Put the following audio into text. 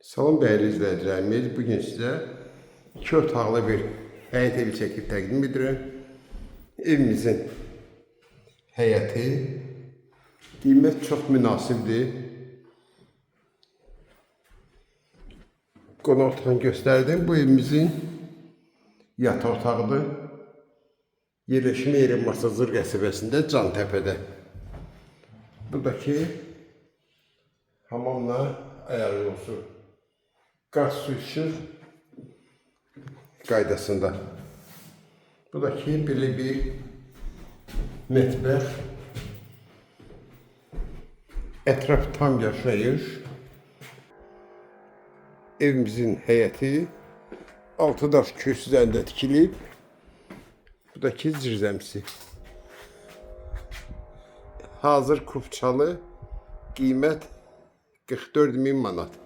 Salam değerli izleyicilerimiz, bugün size iki otaqlı bir həyət evi çəkib təqdim edirəm. Evimizin həyəti qiymət çox münasibdir. Qonaq otağını göstərdim. Bu evimizin yataq otağıdır. Yerləşmə yeri Masazır qəsəbəsində, Cantəpədə. Buradakı hamamla ayarlı olsun. Qaz su işıq qaydasında. Buradakı belə bir mətbəx. Ətraf tam yaşayış. Evimizin həyəti 6 daş kös üzərində tikilib. Buradakı zirzəmisi. Hazır kupçalı, qiymət 44.000 manat.